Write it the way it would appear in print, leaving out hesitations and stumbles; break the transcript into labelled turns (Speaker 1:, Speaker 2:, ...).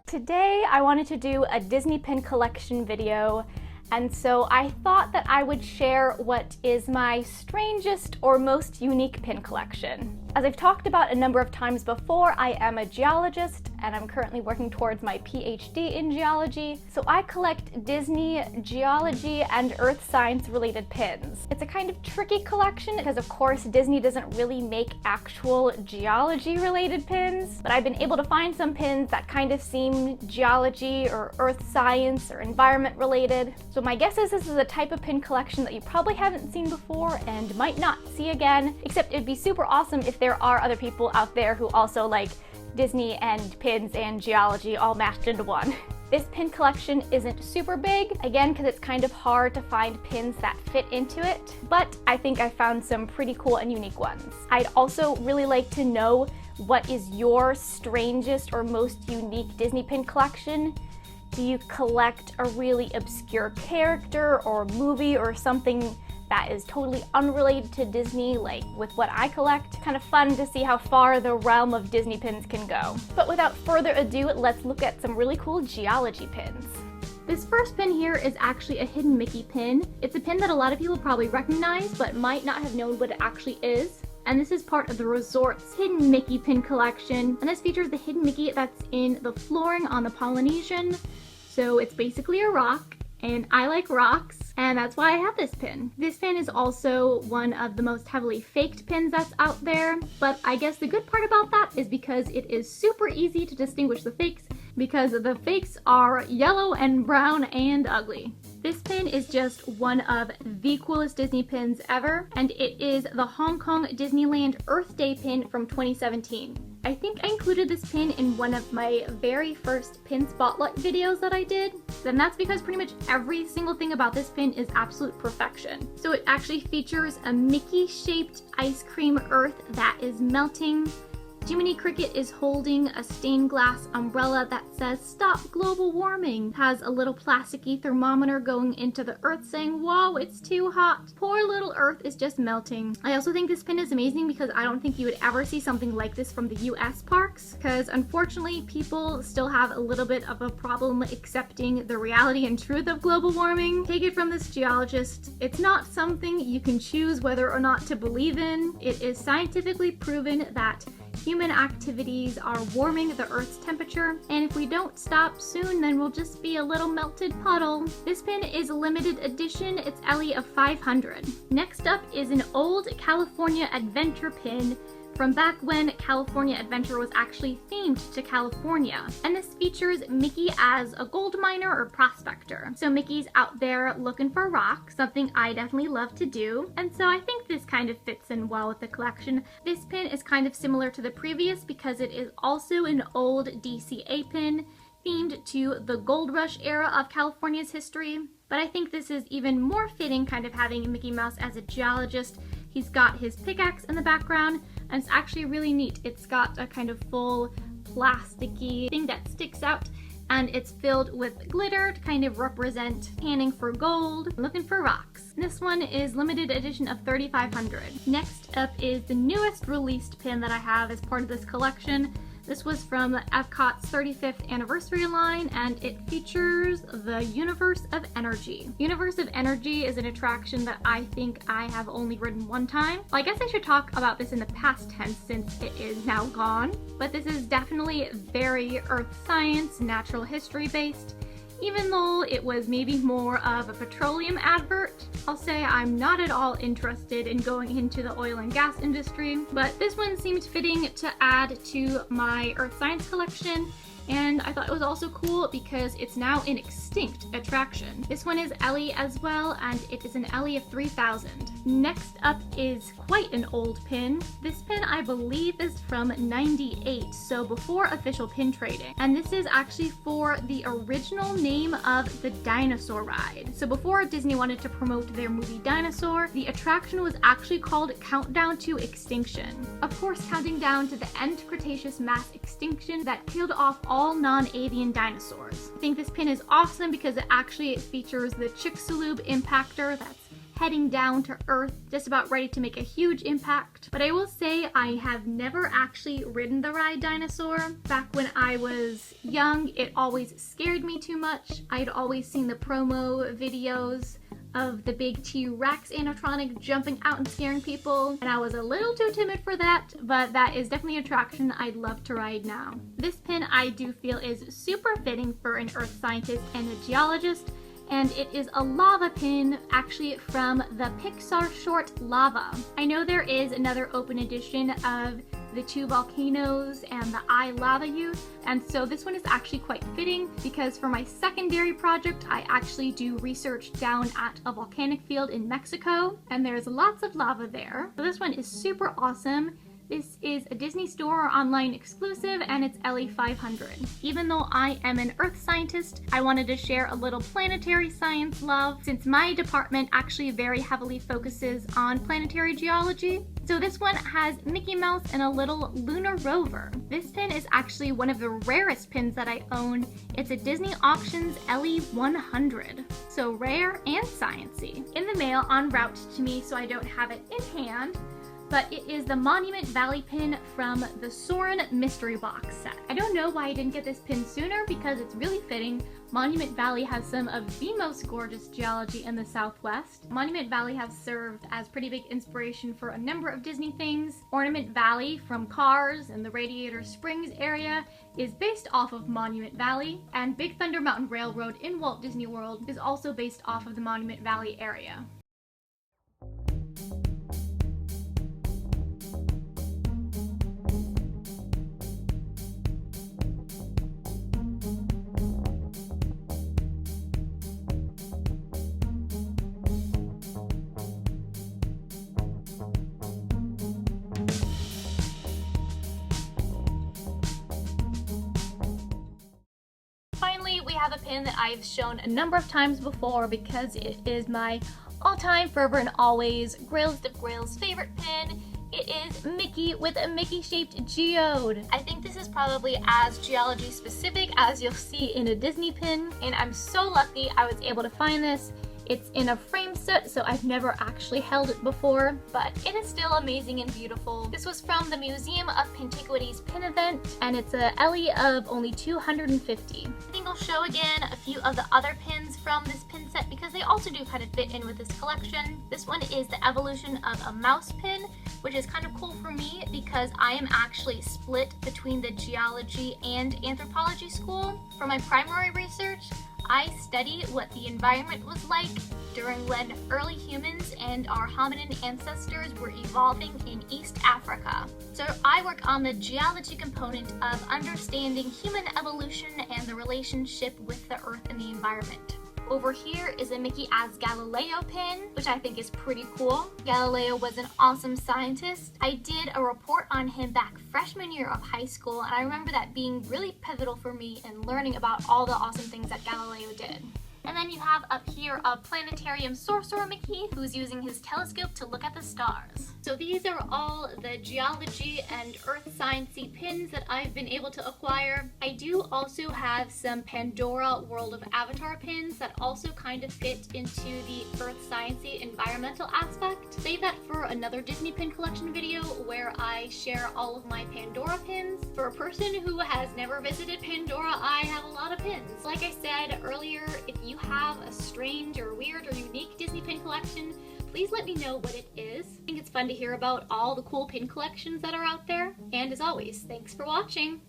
Speaker 1: Today I wanted to do a Disney pin collection video, and so I thought that I would share what is my strangest or most unique pin collection. As I've talked about a number of times before, I am a geologist and I'm currently working towards my PhD in geology, so I collect Disney, geology, and earth science related pins. It's a kind of tricky collection because of course Disney doesn't really make actual geology related pins, but I've been able to find some pins that kind of seem geology or earth science or environment related. So my guess is this is a type of pin collection that you probably haven't seen before and might not see again, except it'd be super awesome if there are other people out there who also like Disney and pins and geology all mashed into one. This pin collection isn't super big, again because it's kind of hard to find pins that fit into it, but I think I found some pretty cool and unique ones. I'd also really like to know what is your strangest or most unique Disney pin collection. Do you collect a really obscure character or movie or something that is totally unrelated to Disney, like with what I collect? Kind of fun to see how far the realm of Disney pins can go. But without further ado, let's look at some really cool geology pins. This first pin here is actually a hidden Mickey pin. It's a pin that a lot of people probably recognize, but might not have known what it actually is. And this is part of the resort's hidden Mickey pin collection. And this features the hidden Mickey that's in the flooring on the Polynesian. So it's basically a rock, and I like rocks, and that's why I have this pin. This pin is also one of the most heavily faked pins that's out there, but I guess the good part about that is because it is super easy to distinguish the fakes, because the fakes are yellow and brown and ugly. This pin is just one of the coolest Disney pins ever, and it is the Hong Kong Disneyland Earth Day pin from 2017. I think I included this pin in one of my very first pin spotlight videos that I did, and that's because pretty much every single thing about this pin is absolute perfection. So it actually features a Mickey-shaped ice cream earth that is melting. Jiminy Cricket is holding a stained glass umbrella that says "Stop global warming." It has a little plasticky thermometer going into the earth saying, "Whoa, it's too hot." Poor little earth is just melting. I also think this pin is amazing because I don't think you would ever see something like this from the US parks, because unfortunately people still have a little bit of a problem accepting the reality and truth of global warming. Take it from this geologist, it's not something you can choose whether or not to believe in. It is scientifically proven that human activities are warming the Earth's temperature, and if we don't stop soon, then we'll just be a little melted puddle. This pin is a limited edition. It's LE of 500. Next up is an old California Adventure pin from back when California Adventure was actually themed to California. And this features Mickey as a gold miner or prospector. So Mickey's out there looking for rocks, something I definitely love to do. And so I think this kind of fits in well with the collection. This pin is kind of similar to the previous because it is also an old DCA pin themed to the gold rush era of California's history. But I think this is even more fitting, kind of having Mickey Mouse as a geologist. He's got his pickaxe in the background, and it's actually really neat. It's got a kind of full plasticky thing that sticks out, and it's filled with glitter to kind of represent panning for gold, looking for rocks. This one is limited edition of 3,500. Next up is the newest released pin that I have as part of this collection. This was from Epcot's 35th anniversary line, and it features the Universe of Energy. Universe of Energy is an attraction that I think I have only ridden one time. Well, I guess I should talk about this in the past tense since it is now gone, but this is definitely very earth science, natural history based. Even though it was maybe more of a petroleum advert, I'll say I'm not at all interested in going into the oil and gas industry, but this one seemed fitting to add to my earth science collection. And I thought it was also cool because it's now an extinct attraction. This one is LE as well, and it is an LE of 3,000. Next up is quite an old pin. This pin I believe is from '98, so before official pin trading. And this is actually for the original name of the dinosaur ride. So before Disney wanted to promote their movie Dinosaur, the attraction was actually called Countdown to Extinction. Of course, counting down to the end Cretaceous mass extinction that killed off all non-avian dinosaurs. I think this pin is awesome because it actually features the Chicxulub impactor that's heading down to Earth, just about ready to make a huge impact. But I will say I have never actually ridden the ride dinosaur. Back when I was young, it always scared me too much. I'd always seen the promo videos of the big T-Rex animatronic jumping out and scaring people, and I was a little too timid for that, but that is definitely an attraction I'd love to ride now. This pin I do feel is super fitting for an earth scientist and a geologist, and it is a lava pin, actually from the Pixar short Lava. I know there is another open edition of the two volcanoes and the I Lava Youth, and so this one is actually quite fitting because for my secondary project I actually do research down at a volcanic field in Mexico, and there's lots of lava there. So this one is super awesome. This is a Disney Store online exclusive, and it's LE500. Even though I am an earth scientist, I wanted to share a little planetary science love since my department actually very heavily focuses on planetary geology. So this one has Mickey Mouse and a little lunar rover. This pin is actually one of the rarest pins that I own. It's a Disney Auctions LE100. So rare and sciencey. In the mail en route to me, so I don't have it in hand, but it is the Monument Valley pin from the Soarin' Mystery Box set. I don't know why I didn't get this pin sooner because it's really fitting. Monument Valley has some of the most gorgeous geology in the Southwest. Monument Valley has served as pretty big inspiration for a number of Disney things. Ornament Valley from Cars and the Radiator Springs area is based off of Monument Valley, and Big Thunder Mountain Railroad in Walt Disney World is also based off of the Monument Valley area. Finally, we have a pin that I've shown a number of times before because it is my all-time forever and always Grailest of Grail's favorite pin. It is Mickey with a Mickey-shaped geode. I think this is probably as geology specific as you'll see in a Disney pin, and I'm so lucky I was able to find this. It's in a frame set, so I've never actually held it before, but it is still amazing and beautiful. This was from the Museum of Pintiquities pin event, and it's a LE of only 250. I think I'll show again a few of the other pins from this pin set because they also do kind of fit in with this collection. This one is the evolution of a mouse pin, which is kind of cool for me because I am actually split between the geology and anthropology school. For my primary research, I study what the environment was like during when early humans and our hominin ancestors were evolving in East Africa. So I work on the geology component of understanding human evolution and the relationship with the earth and the environment. Over here is a Mickey as Galileo pin, which I think is pretty cool. Galileo was an awesome scientist. I did a report on him back freshman year of high school, and I remember that being really pivotal for me in learning about all the awesome things that Galileo did. And then you have up here a planetarium sorcerer Mickey who's using his telescope to look at the stars. So these are all the geology and earth sciencey pins that I've been able to acquire. I do also have some Pandora World of Avatar pins that also kind of fit into the earth sciencey environmental aspect. Save that for another Disney pin collection video where I share all of my Pandora pins. For a person who has never visited Pandora, I have a lot of pins. Like I said earlier, if you have a strange or weird or unique Disney pin collection, please let me know what it is. I think it's fun to hear about all the cool pin collections that are out there. And as always, thanks for watching!